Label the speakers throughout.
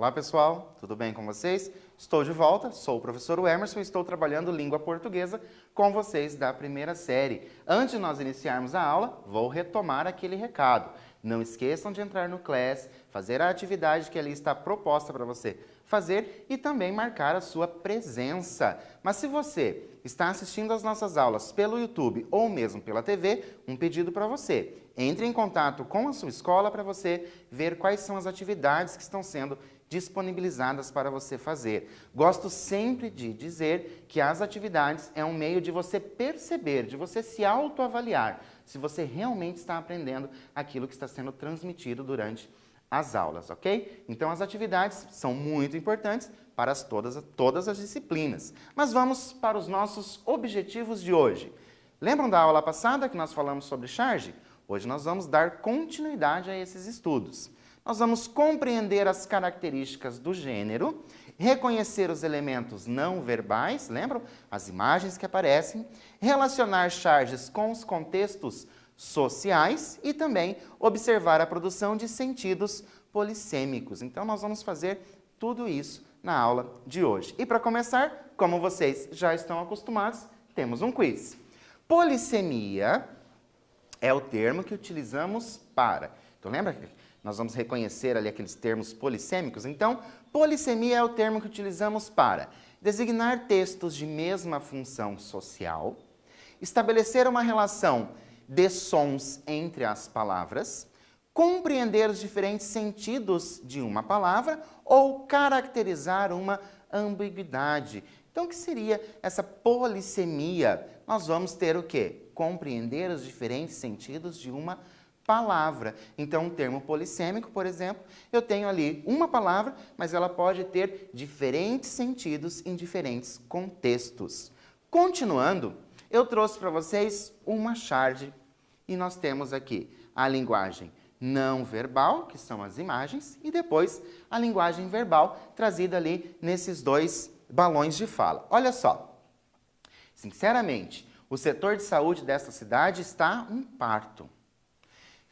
Speaker 1: Olá pessoal, tudo bem com vocês? Estou de volta, sou o professor Emerson e estou trabalhando língua portuguesa com vocês da primeira série. Antes de nós iniciarmos a aula, vou retomar aquele recado. Não esqueçam de entrar no Class, fazer a atividade que ali está proposta para você fazer e também marcar a sua presença. Mas se você está assistindo às nossas aulas pelo YouTube ou mesmo pela TV, um pedido para você. Entre em contato com a sua escola para você ver quais são as atividades que estão sendo disponibilizadas para você fazer. Gosto sempre de dizer que as atividades é um meio de você perceber, de você se autoavaliar, se você realmente está aprendendo aquilo que está sendo transmitido durante as aulas, ok? Então as atividades são muito importantes para todas as disciplinas. Mas vamos para os nossos objetivos de hoje. Lembram da aula passada que nós falamos sobre charge? Hoje nós vamos dar continuidade a esses estudos. Nós vamos compreender as características do gênero, reconhecer os elementos não verbais, lembram? As imagens que aparecem, relacionar charges com os contextos sociais e também observar a produção de sentidos polissêmicos. Então, nós vamos fazer tudo isso na aula de hoje. E para começar, como vocês já estão acostumados, temos um quiz. Polissemia é o termo que utilizamos para... Então, lembra que nós vamos reconhecer ali aqueles termos polissêmicos? Então, polissemia é o termo que utilizamos para designar textos de mesma função social, estabelecer uma relação de sons entre as palavras, compreender os diferentes sentidos de uma palavra ou caracterizar uma ambiguidade. Então, o que seria essa polissemia? Nós vamos ter o quê? Compreender os diferentes sentidos de uma palavra. Então, o termo polissêmico, por exemplo, eu tenho ali uma palavra, mas ela pode ter diferentes sentidos em diferentes contextos. Continuando, eu trouxe para vocês uma charge e nós temos aqui a linguagem não verbal, que são as imagens, e depois a linguagem verbal trazida ali nesses dois balões de fala. Olha só, sinceramente, o setor de saúde desta cidade está um parto.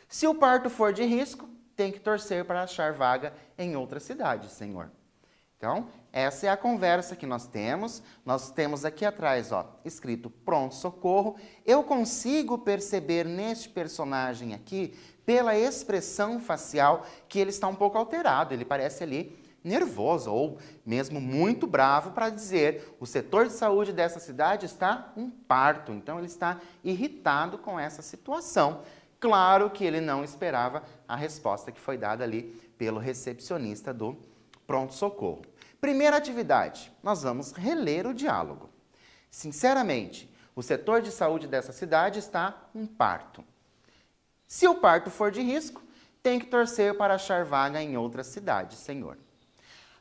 Speaker 1: Se o parto for de risco, tem que torcer para achar vaga em outra cidade, senhor. Então, essa é a conversa que nós temos. Nós temos aqui atrás, ó, escrito pronto-socorro. Eu consigo perceber neste personagem aqui, pela expressão facial, que ele está um pouco alterado. Ele parece ali nervoso ou mesmo muito bravo para dizer o setor de saúde dessa cidade está um parto. Então, ele está irritado com essa situação. Claro que ele não esperava a resposta que foi dada ali pelo recepcionista do pronto-socorro. Primeira atividade, nós vamos reler o diálogo. Sinceramente, o setor de saúde dessa cidade está um parto. Se o parto for de risco, tem que torcer para achar vaga em outra cidade, senhor.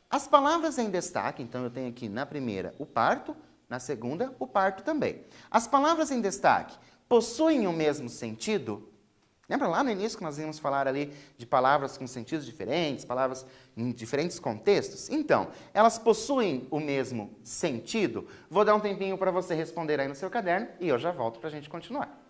Speaker 1: As palavras em destaque, então eu tenho aqui na primeira o parto, na segunda o parto também. As palavras em destaque possuem o mesmo sentido? Lembra lá no início que nós íamos falar ali de palavras com sentidos diferentes, palavras em diferentes contextos? Então, elas possuem o mesmo sentido? Vou dar um tempinho para você responder aí no seu caderno e eu já volto para a gente continuar.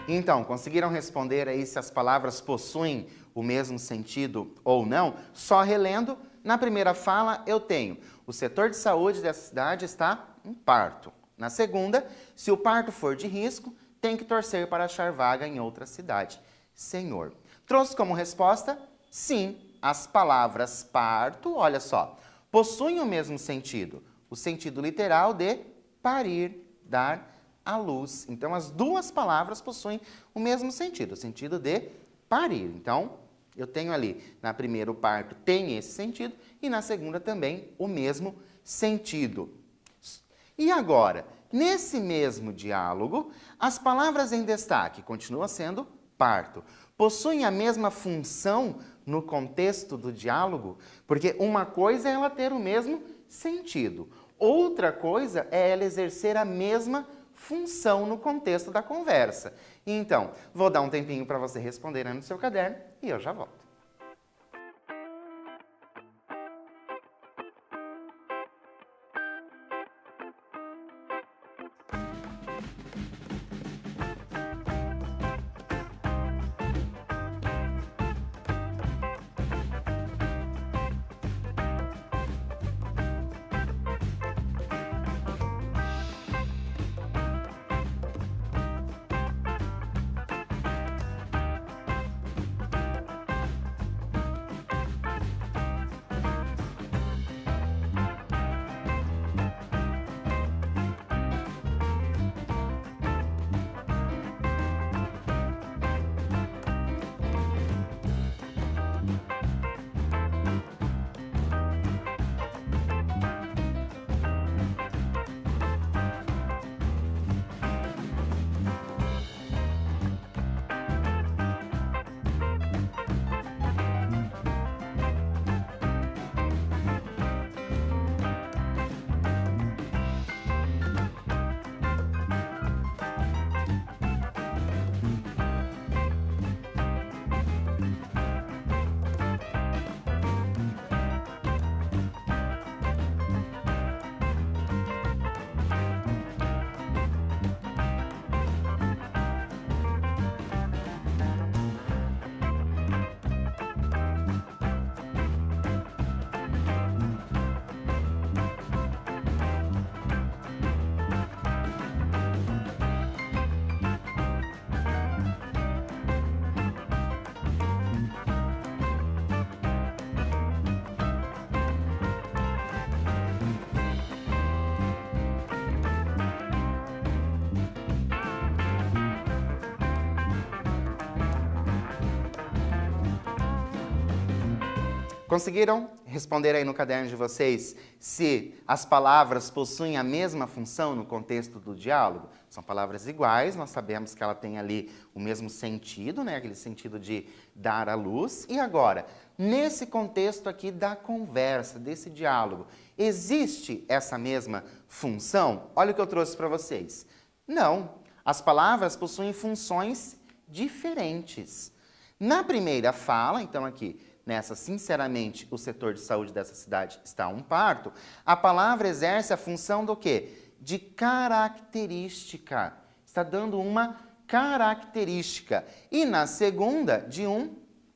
Speaker 1: Então, conseguiram responder aí se as palavras possuem o mesmo sentido ou não? Só relendo, na primeira fala eu tenho: o setor de saúde dessa cidade está em parto. Na segunda, se o parto for de risco, tem que torcer para achar vaga em outra cidade. Senhor. Trouxe como resposta: sim, as palavras parto, olha só, possuem o mesmo sentido. O sentido literal de parir, dar à luz. Então, as duas palavras possuem o mesmo sentido, o sentido de parir. Então, eu tenho ali, na primeira, o parto tem esse sentido, e na segunda também o mesmo sentido. E agora, nesse mesmo diálogo, as palavras em destaque continuam sendo parto. Possuem a mesma função no contexto do diálogo? Porque uma coisa é ela ter o mesmo sentido. Outra coisa é ela exercer a mesma função no contexto da conversa. Então, vou dar um tempinho para você responder aí no seu caderno e eu já volto. Conseguiram responder aí no caderno de vocês se as palavras possuem a mesma função no contexto do diálogo? São palavras iguais, nós sabemos que ela tem ali o mesmo sentido, né? Aquele sentido de dar à luz. E agora, nesse contexto aqui da conversa, desse diálogo, existe essa mesma função? Olha o que eu trouxe para vocês. Não, as palavras possuem funções diferentes. Na primeira fala, então aqui, nessa, sinceramente, o setor de saúde dessa cidade está um parto, a palavra exerce a função do quê? De característica. Está dando uma característica. E na segunda, de um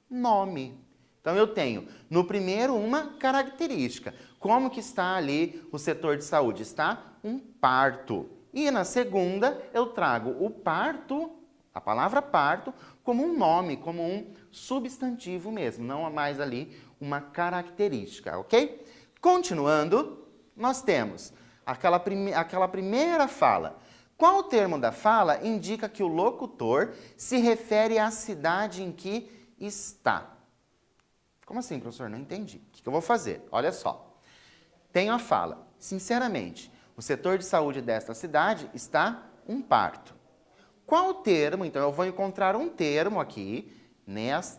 Speaker 1: nome. Então, eu tenho, no primeiro, uma característica. Como que está ali o setor de saúde? Está um parto. E na segunda, eu trago o parto, a palavra parto, como um nome, como um substantivo mesmo, não há mais ali uma característica, ok? Continuando, nós temos aquela primeira fala. Qual termo da fala indica que o locutor se refere à cidade em que está? Como assim, professor? Não entendi. O que eu vou fazer? Olha só. Tenho a fala. Sinceramente, o setor de saúde desta cidade está um parto. Qual termo? Então, eu vou encontrar um termo aqui,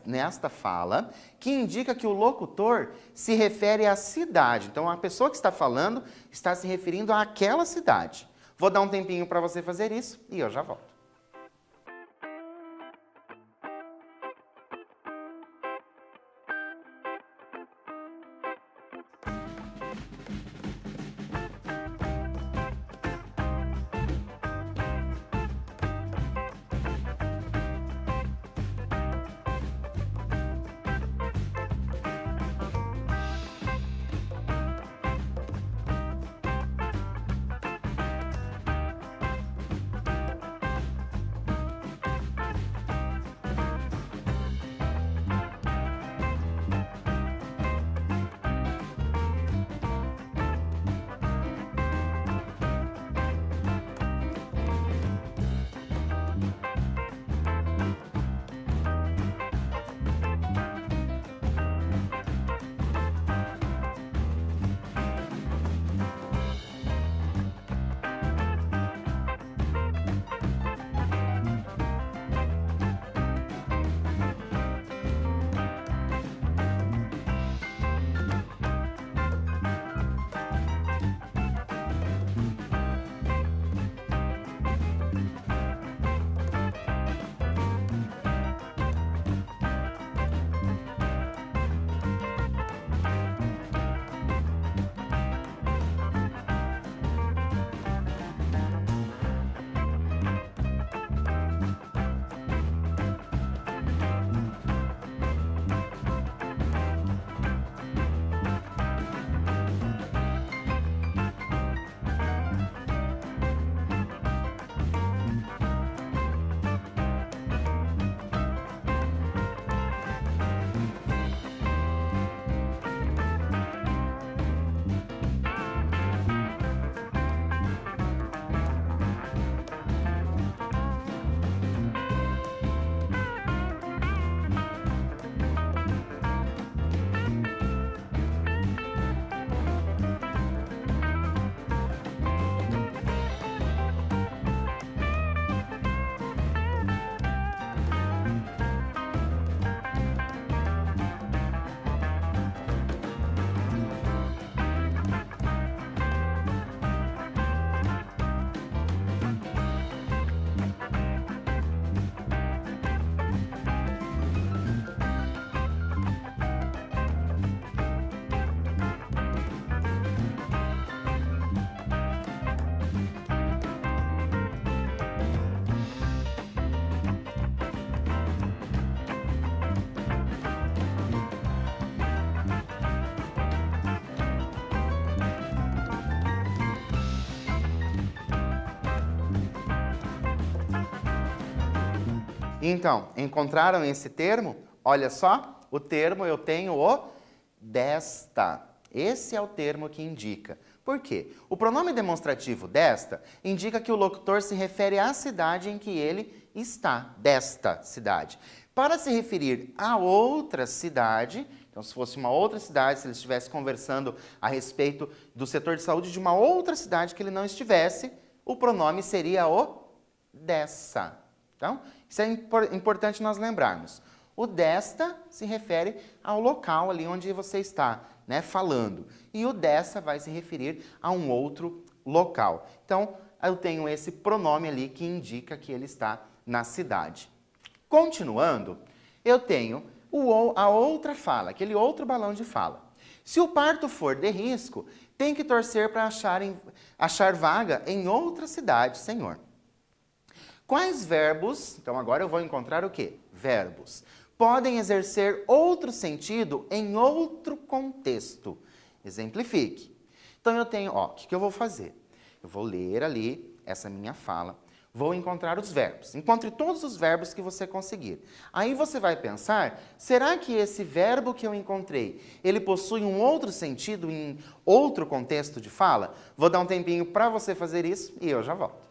Speaker 1: nesta fala, que indica que o locutor se refere à cidade. Então, a pessoa que está falando está se referindo àquela cidade. Vou dar um tempinho para você fazer isso e eu já volto. Então, encontraram esse termo? Olha só, o termo eu tenho o desta. Esse é o termo que indica. Por quê? O pronome demonstrativo desta indica que o locutor se refere à cidade em que ele está, desta cidade. Para se referir a outra cidade, então se fosse uma outra cidade, se ele estivesse conversando a respeito do setor de saúde de uma outra cidade que ele não estivesse, o pronome seria o dessa. Então, isso é importante nós lembrarmos. O desta se refere ao local ali onde você está, né, falando. E o dessa vai se referir a um outro local. Então, eu tenho esse pronome ali que indica que ele está na cidade. Continuando, eu tenho a outra fala, aquele outro balão de fala. Se o parto for de risco, tem que torcer para achar vaga em outra cidade, Senhor. Quais verbos, então agora eu vou encontrar o quê? Verbos. Podem exercer outro sentido em outro contexto. Exemplifique. Então eu tenho, o que eu vou fazer? Eu vou ler ali essa minha fala, vou encontrar os verbos. Encontre todos os verbos que você conseguir. Aí você vai pensar, será que esse verbo que eu encontrei, ele possui um outro sentido em outro contexto de fala? Vou dar um tempinho para você fazer isso e eu já volto.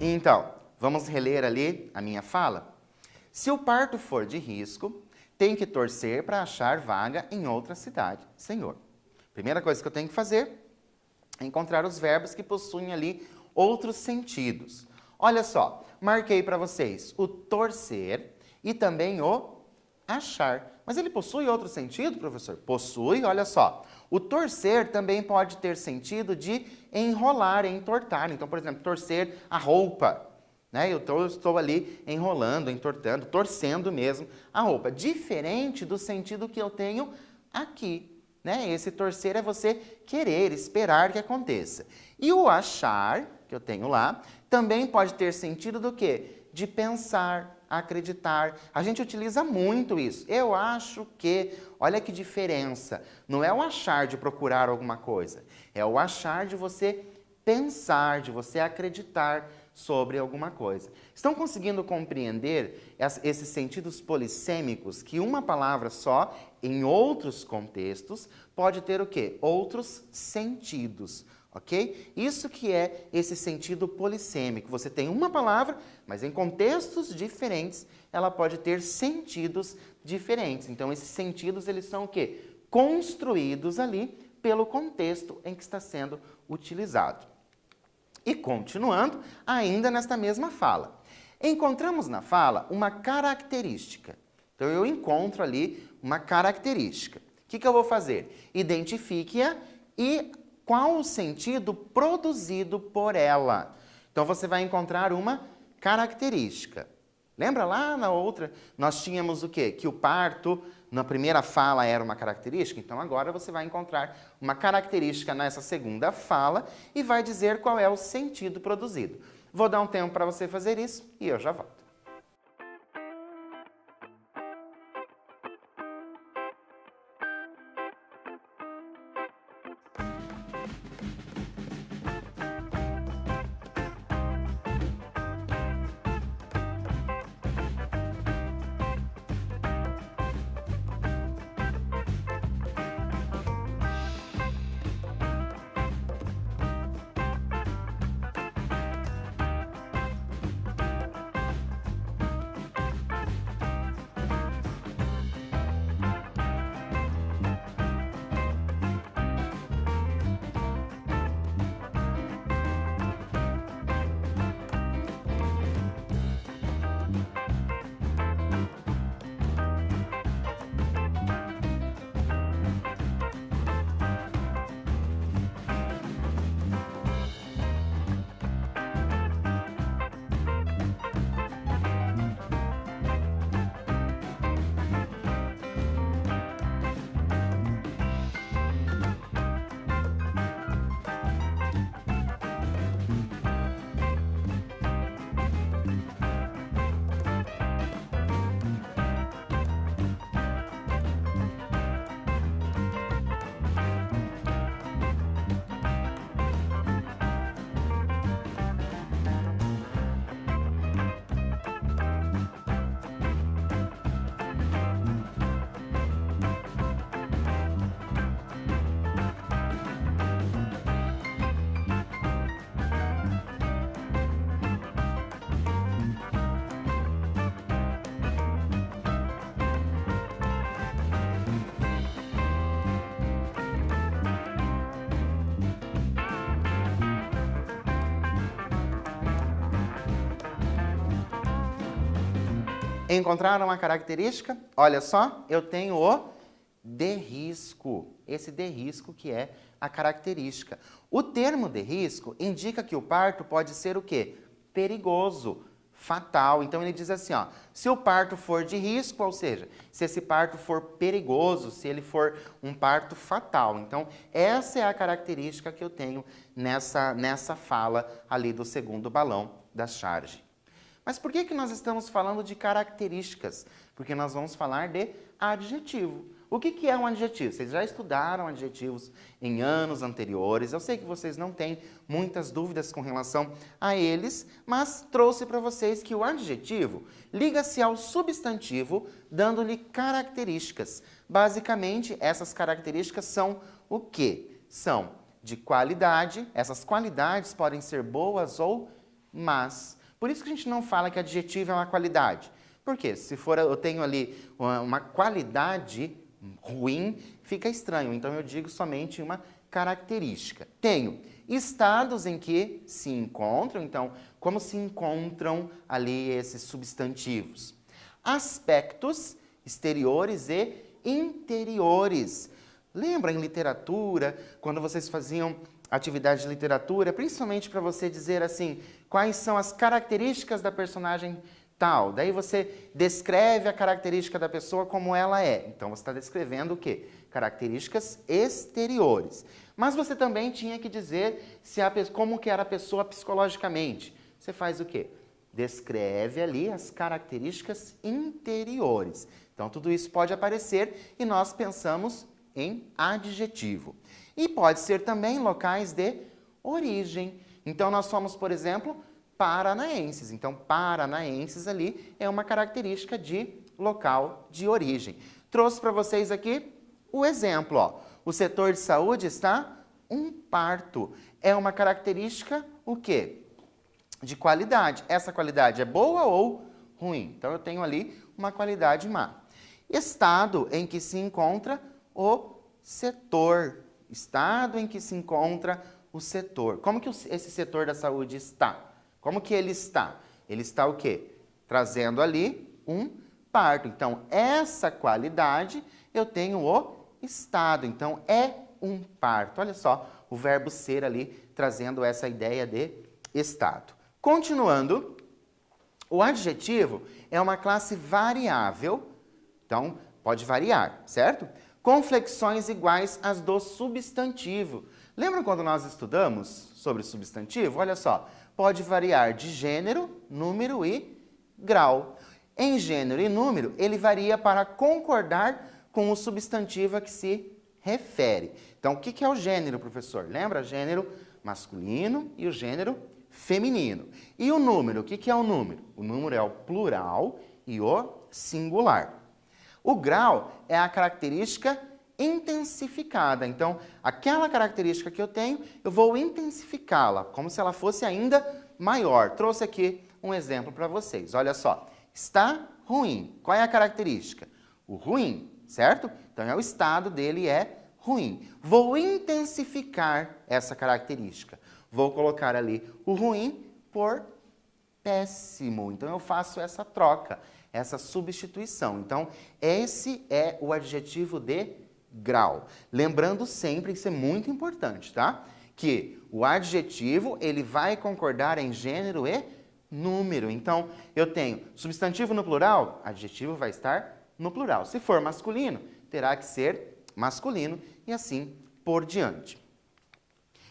Speaker 1: Então, vamos reler ali a minha fala? Se o parto for de risco, tem que torcer para achar vaga em outra cidade, Senhor. Primeira coisa que eu tenho que fazer é encontrar os verbos que possuem ali outros sentidos. Olha só, marquei para vocês o torcer e também o achar. Mas ele possui outro sentido, professor? Possui, olha só. O torcer também pode ter sentido de enrolar, entortar. Então, por exemplo, torcer a roupa. Né? Eu estou ali enrolando, entortando, torcendo mesmo a roupa. Diferente do sentido que eu tenho aqui. Né? Esse torcer é você querer, esperar que aconteça. E o achar, que eu tenho lá, também pode ter sentido do quê? De pensar, acreditar. A gente utiliza muito isso. Eu acho que, olha que diferença. Não é o achar de procurar alguma coisa. É o achar de você pensar, de você acreditar sobre alguma coisa. Estão conseguindo compreender esses sentidos polissêmicos que uma palavra só, em outros contextos, pode ter o quê? Outros sentidos. Ok? Isso que é esse sentido polissêmico. Você tem uma palavra, mas em contextos diferentes, ela pode ter sentidos diferentes. Então, esses sentidos, eles são o quê? Construídos ali pelo contexto em que está sendo utilizado. E continuando, ainda nesta mesma fala. Encontramos na fala uma característica. Então, eu encontro ali uma característica. O que eu vou fazer? Identifique-a e qual o sentido produzido por ela. Então, você vai encontrar uma característica. Lembra lá na outra, nós tínhamos o quê? Que o parto, na primeira fala, era uma característica. Então, agora você vai encontrar uma característica nessa segunda fala e vai dizer qual é o sentido produzido. Vou dar um tempo para você fazer isso e eu já volto. Encontraram uma característica? Olha só, eu tenho o de risco. Esse de risco que é a característica. O termo de risco indica que o parto pode ser o quê? Perigoso, fatal. Então ele diz assim, ó, se o parto for de risco, ou seja, se esse parto for perigoso, se ele for um parto fatal. Então essa é a característica que eu tenho nessa fala ali do segundo balão da charge. Mas por que nós estamos falando de características? Porque nós vamos falar de adjetivo. O que é um adjetivo? Vocês já estudaram adjetivos em anos anteriores. Eu sei que vocês não têm muitas dúvidas com relação a eles, mas trouxe para vocês que o adjetivo liga-se ao substantivo, dando-lhe características. Basicamente, essas características são o quê? São de qualidade. Essas qualidades podem ser boas ou más. Por isso que a gente não fala que adjetivo é uma qualidade. Por quê? Se for, eu tenho ali uma qualidade ruim, fica estranho. Então eu digo somente uma característica. Tenho estados em que se encontram, então, como se encontram ali esses substantivos? Aspectos exteriores e interiores. Lembra em literatura, quando vocês faziam atividade de literatura, principalmente para você dizer assim, quais são as características da personagem tal. Daí você descreve a característica da pessoa como ela é. Então você está descrevendo o quê? Características exteriores. Mas você também tinha que dizer como que era a pessoa psicologicamente. Você faz o quê? Descreve ali as características interiores. Então tudo isso pode aparecer e nós pensamos em adjetivo. E pode ser também locais de origem. Então, nós somos, por exemplo, paranaenses. Então, paranaenses ali é uma característica de local de origem. Trouxe para vocês aqui o exemplo. Ó. O setor de saúde está um parto. É uma característica, o quê? De qualidade. Essa qualidade é boa ou ruim? Então, eu tenho ali uma qualidade má. Estado em que se encontra o setor. Estado em que se encontra o setor. Como que esse setor da saúde está? Como que ele está? ele está o quê? Trazendo ali um parto. Então, essa qualidade eu tenho o estado. Então, é um parto. Olha só, o verbo ser ali trazendo essa ideia de estado. Continuando, o adjetivo é uma classe variável, então pode variar, certo? Com flexões iguais às do substantivo. Lembra quando nós estudamos sobre substantivo? Olha só, pode variar de gênero, número e grau. Em gênero e número, ele varia para concordar com o substantivo a que se refere. Então, o que é o gênero, professor? Lembra? Gênero masculino e o gênero feminino. E o número? O que é o número? O número é o plural e o singular. O grau é a característica intensificada. Então, aquela característica que eu tenho, eu vou intensificá-la, como se ela fosse ainda maior. Trouxe aqui um exemplo para vocês. Olha só. Está ruim. Qual é a característica? O ruim, certo? Então, o estado dele é ruim. Vou intensificar essa característica. Vou colocar ali o ruim por péssimo. Então, eu faço essa troca, essa substituição. Então, esse é o adjetivo de grau. Lembrando sempre, isso é muito importante, tá? Que o adjetivo, ele vai concordar em gênero e número. Então, eu tenho substantivo no plural, adjetivo vai estar no plural. Se for masculino, terá que ser masculino e assim por diante.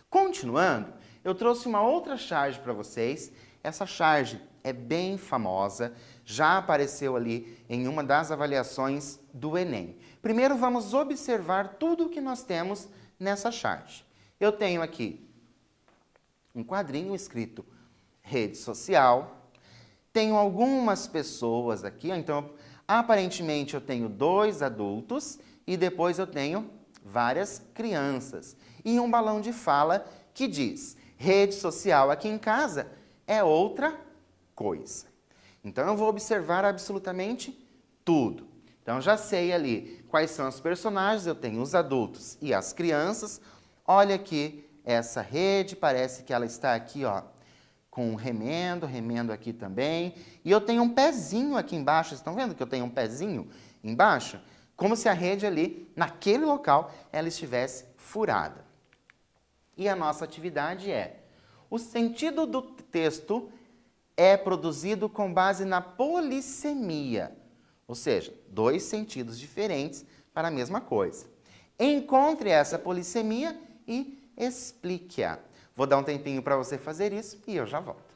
Speaker 1: Continuando, eu trouxe uma outra charge para vocês. Essa charge é bem famosa, já apareceu ali em uma das avaliações do Enem. Primeiro, vamos observar tudo o que nós temos nessa charge. Eu tenho aqui um quadrinho escrito rede social, tenho algumas pessoas aqui, então aparentemente eu tenho 2 adultos e depois eu tenho várias crianças. E um balão de fala que diz, rede social aqui em casa é outra coisa. Então eu vou observar absolutamente tudo. Então já sei ali quais são os personagens, eu tenho os adultos e as crianças. Olha aqui essa rede, parece que ela está aqui, ó, com remendo, remendo aqui também. E eu tenho um pezinho aqui embaixo, vocês estão vendo que eu tenho um pezinho embaixo? Como se a rede ali, naquele local, ela estivesse furada. E a nossa atividade é, o sentido do texto é produzido com base na polissemia, ou seja, 2 sentidos diferentes para a mesma coisa. Encontre essa polissemia e explique-a. Vou dar um tempinho para você fazer isso e eu já volto.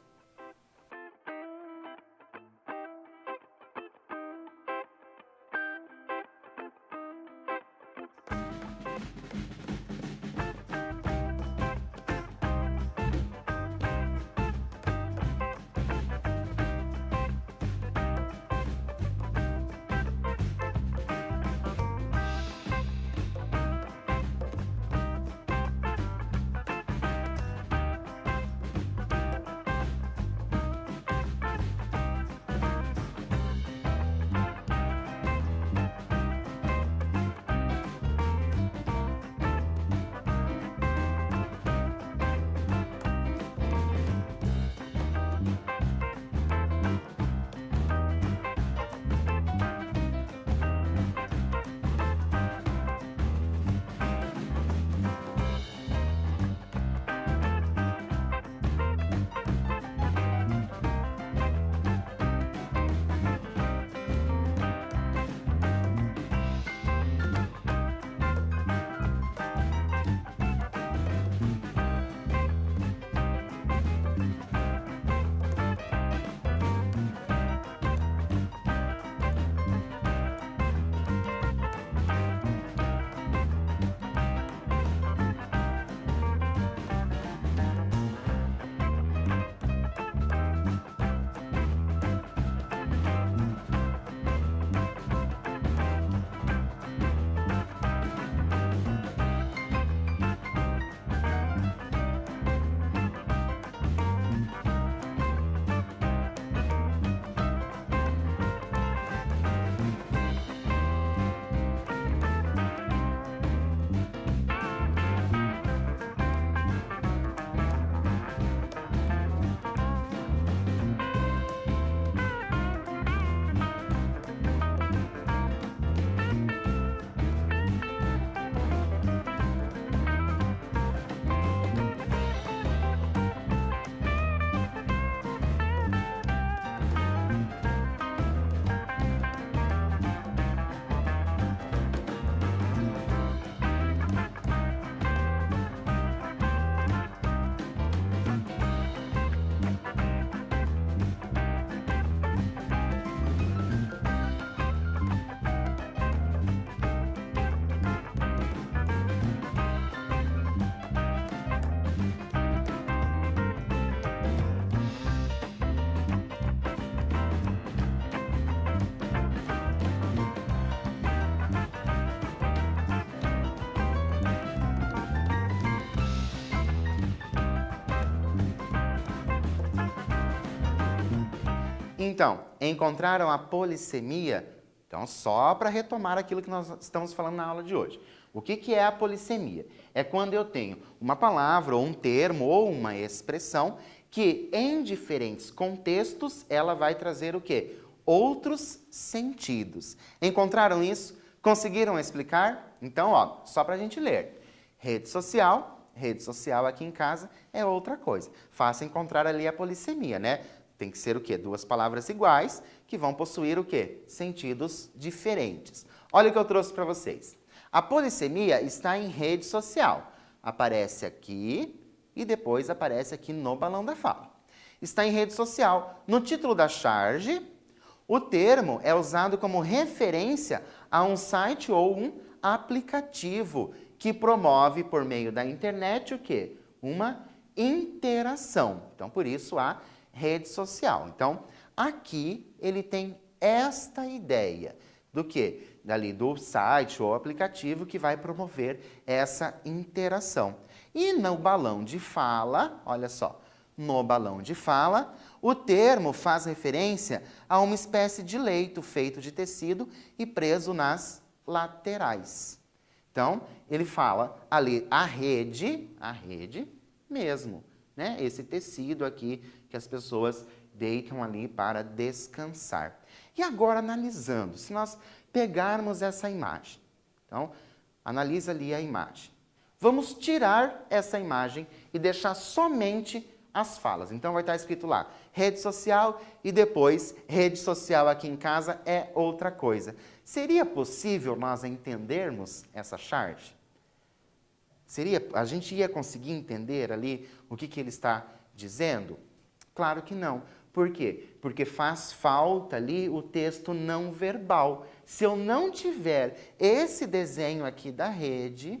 Speaker 1: Então, encontraram a polissemia? Então, só para retomar aquilo que nós estamos falando na aula de hoje. O que é a polissemia? É quando eu tenho uma palavra, ou um termo, ou uma expressão que, em diferentes contextos, ela vai trazer o quê? Outros sentidos. Encontraram isso? Conseguiram explicar? Então, ó, só para a gente ler. Rede social aqui em casa é outra coisa. Fácil encontrar ali a polissemia, né? Tem que ser o quê? Duas palavras iguais que vão possuir o quê? Sentidos diferentes. Olha o que eu trouxe para vocês. A polissemia está em rede social. Aparece aqui e depois aparece aqui no balão da fala. Está em rede social. No título da charge, o termo é usado como referência a um site ou um aplicativo que promove por meio da internet o quê? Uma interação. Então, por isso, a rede social. Então, aqui ele tem esta ideia do quê? Dali do site ou aplicativo que vai promover essa interação. E no balão de fala, olha só, no balão de fala, o termo faz referência a uma espécie de leito feito de tecido e preso nas laterais. Então, ele fala ali a rede mesmo, né? Esse tecido aqui que as pessoas deitam ali para descansar. E agora, analisando, se nós pegarmos essa imagem, então, analisa ali a imagem. Vamos tirar essa imagem e deixar somente as falas. Então, vai estar escrito lá, rede social e depois, rede social aqui em casa é outra coisa. Seria possível nós entendermos essa charge? A gente ia conseguir entender ali o que ele está dizendo? Claro que não. Por quê? Porque faz falta ali o texto não verbal. Se eu não tiver esse desenho aqui da rede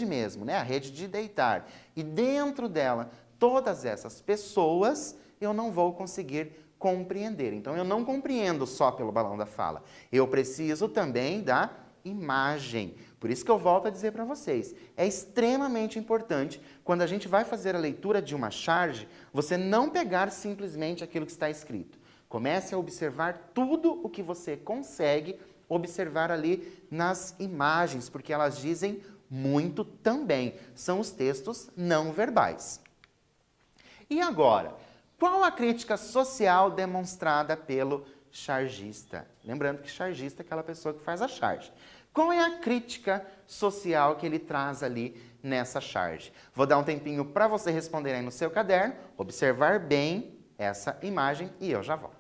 Speaker 1: mesmo, né? A rede de deitar, e dentro dela todas essas pessoas, eu não vou conseguir compreender. Então, eu não compreendo só pelo balão da fala. Eu preciso também da imagem. Por isso que eu volto a dizer para vocês, é extremamente importante, quando a gente vai fazer a leitura de uma charge, você não pegar simplesmente aquilo que está escrito. Comece a observar tudo o que você consegue observar ali nas imagens, porque elas dizem muito também. São os textos não verbais. E agora, qual a crítica social demonstrada pelo chargista? Lembrando que chargista é aquela pessoa que faz a charge. Qual é a crítica social que ele traz ali nessa charge? Vou dar um tempinho para você responder aí no seu caderno, observar bem essa imagem e eu já volto.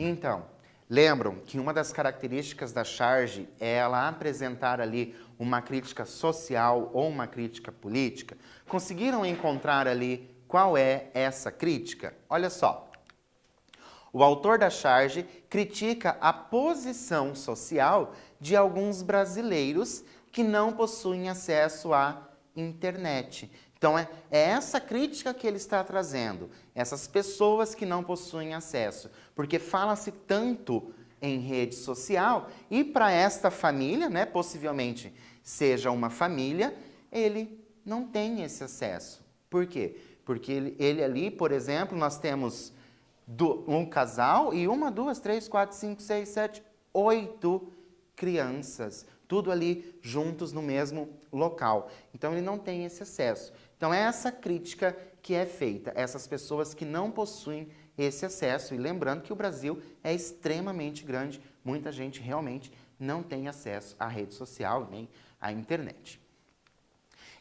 Speaker 1: Então, lembram que uma das características da charge é ela apresentar ali uma crítica social ou uma crítica política? Conseguiram encontrar ali qual é essa crítica? Olha só. O autor da charge critica a posição social de alguns brasileiros que não possuem acesso à internet. Então, é essa crítica que ele está trazendo, essas pessoas que não possuem acesso, porque fala-se tanto em rede social e para esta família, né, possivelmente seja uma família, ele não tem esse acesso. Por quê? Porque ele ali, por exemplo, nós temos um casal e 1, 2, 3, 4, 5, 6, 7, 8 crianças, tudo ali juntos no mesmo local. Então, ele não tem esse acesso. Então, é essa crítica que é feita, essas pessoas que não possuem esse acesso. E lembrando que o Brasil é extremamente grande, muita gente realmente não tem acesso à rede social nem à internet.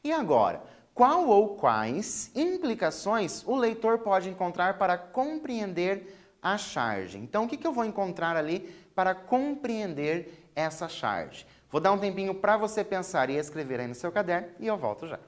Speaker 1: E agora, qual ou quais implicações o leitor pode encontrar para compreender a charge? Então, o que eu vou encontrar ali para compreender essa charge? Vou dar um tempinho para você pensar e escrever aí no seu caderno e eu volto já.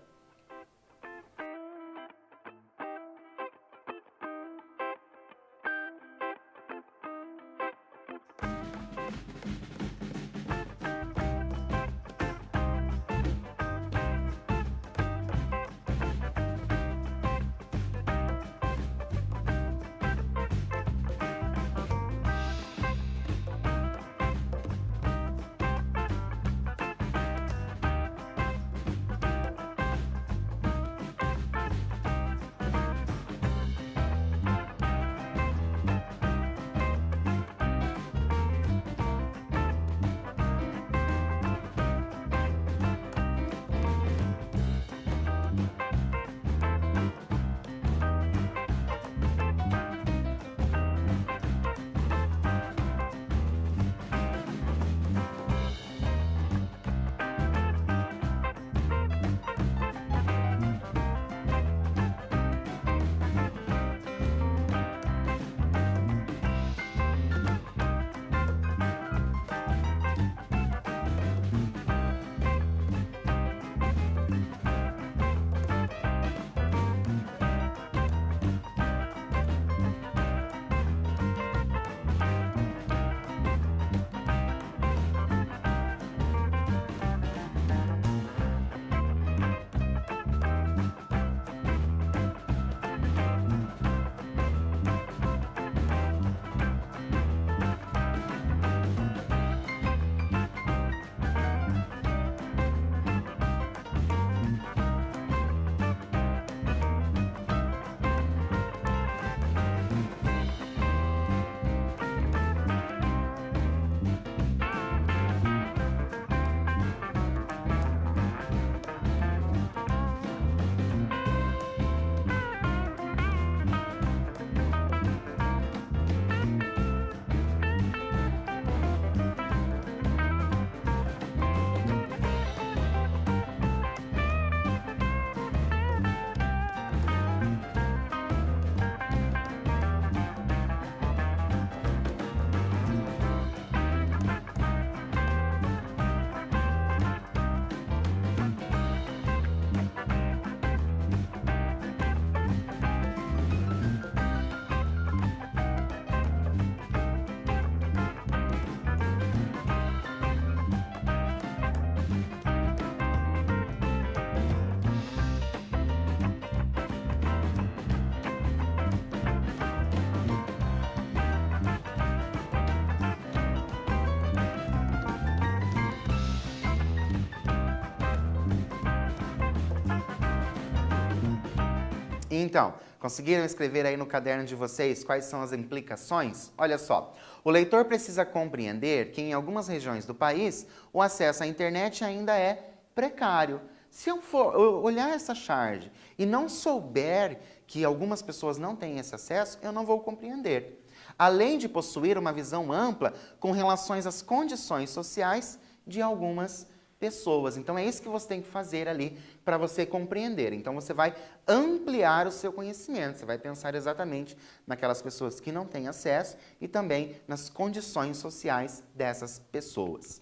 Speaker 1: Então, conseguiram escrever aí no caderno de vocês quais são as implicações? Olha só, o leitor precisa compreender que em algumas regiões do país o acesso à internet ainda é precário. Se eu for olhar essa charge e não souber que algumas pessoas não têm esse acesso, eu não vou compreender. Além de possuir uma visão ampla com relação às condições sociais de algumas pessoas. Então é isso que você tem que fazer ali para você compreender. Então você vai ampliar o seu conhecimento, você vai pensar exatamente naquelas pessoas que não têm acesso e também nas condições sociais dessas pessoas.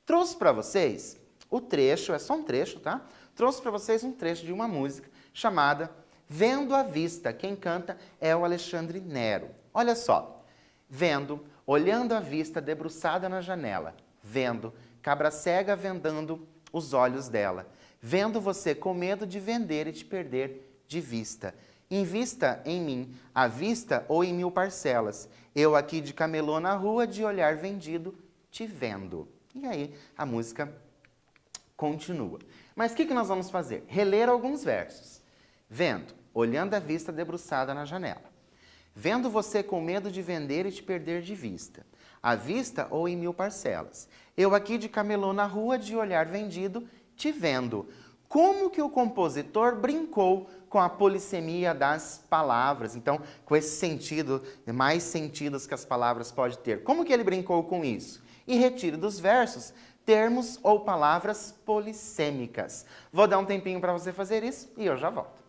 Speaker 1: Trouxe para vocês o trecho, é só um trecho, tá? Trouxe para vocês um trecho de uma música chamada Vendo à Vista. Quem canta é o Alexandre Nero. Olha só. Vendo, olhando a vista debruçada na janela, vendo, cabra cega vendando os olhos dela, vendo você com medo de vender e te perder de vista. Invista em mim, à vista ou em 1000 parcelas, eu aqui de camelô na rua, de olhar vendido, te vendo. E aí a música continua. Mas o que nós vamos fazer? Reler alguns versos. Vendo, olhando a vista debruçada na janela. Vendo você com medo de vender e te perder de vista. À vista ou em 1000 parcelas. Eu aqui de camelô na rua, de olhar vendido, te vendo. Como que o compositor brincou com a polissemia das palavras? Então, com esse sentido, mais sentidos que as palavras podem ter. Como que ele brincou com isso? E retire dos versos termos ou palavras polissêmicas. Vou dar um tempinho para você fazer isso e eu já volto.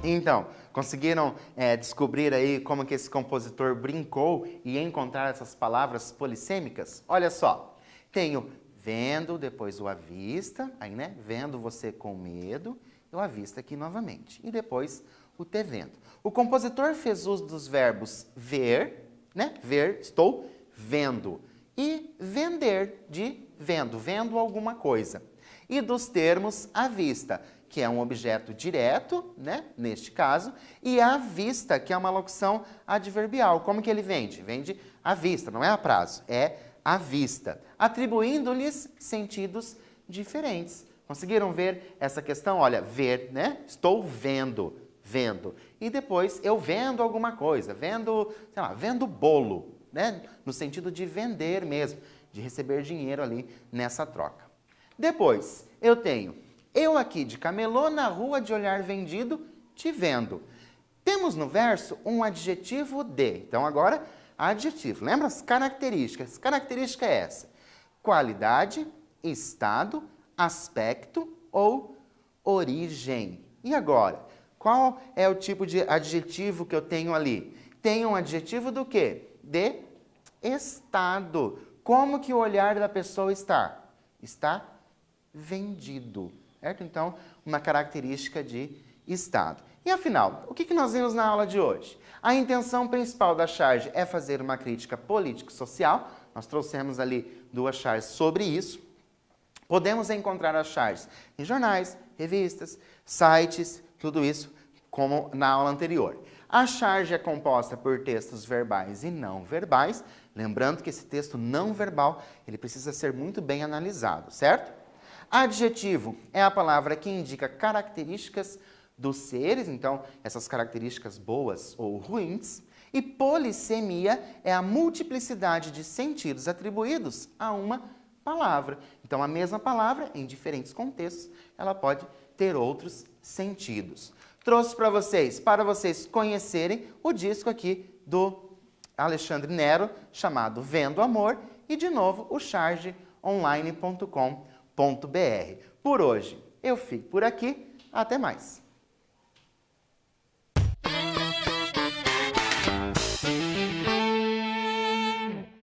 Speaker 1: Então, conseguiram descobrir aí como que esse compositor brincou e encontrar essas palavras polissêmicas? Olha só, tenho vendo, depois o à vista, aí né, vendo você com medo, eu à vista aqui novamente, e depois o te vendo. O compositor fez uso dos verbos ver, né, ver, estou vendo, e vender, de vendo, vendo alguma coisa. E dos termos à vista, que é um objeto direto, né, neste caso, e à vista, que é uma locução adverbial. Como que ele vende? Vende à vista, não é a prazo, é à vista, atribuindo-lhes sentidos diferentes. Conseguiram ver essa questão? Olha, ver, né? Estou vendo, vendo. E depois eu vendo alguma coisa, vendo, sei lá, vendo bolo, né? No sentido de vender mesmo, de receber dinheiro ali nessa troca. Depois, eu tenho eu aqui de camelô na rua, de olhar vendido, te vendo. Temos no verso um adjetivo de. Então agora, adjetivo. Lembra as características? Característica é essa: qualidade, estado, aspecto ou origem. E agora, qual é o tipo de adjetivo que eu tenho ali? Tenho um adjetivo do quê? De estado. Como que o olhar da pessoa está? Está vendido. Certo? Então, uma característica de estado. E afinal, o que nós vimos na aula de hoje? A intenção principal da charge é fazer uma crítica político-social. Nós trouxemos ali 2 charges sobre isso. Podemos encontrar as charges em jornais, revistas, sites, tudo isso como na aula anterior. A charge é composta por textos verbais e não verbais, lembrando que esse texto não verbal ele precisa ser muito bem analisado, certo? Adjetivo é a palavra que indica características dos seres, então essas características boas ou ruins. E polissemia é a multiplicidade de sentidos atribuídos a uma palavra. Então a mesma palavra, em diferentes contextos, ela pode ter outros sentidos. Trouxe para vocês conhecerem o disco aqui do Alexandre Nero, chamado Vendo Amor, e de novo o chargeonline.com.br. Por hoje eu fico por aqui, até mais!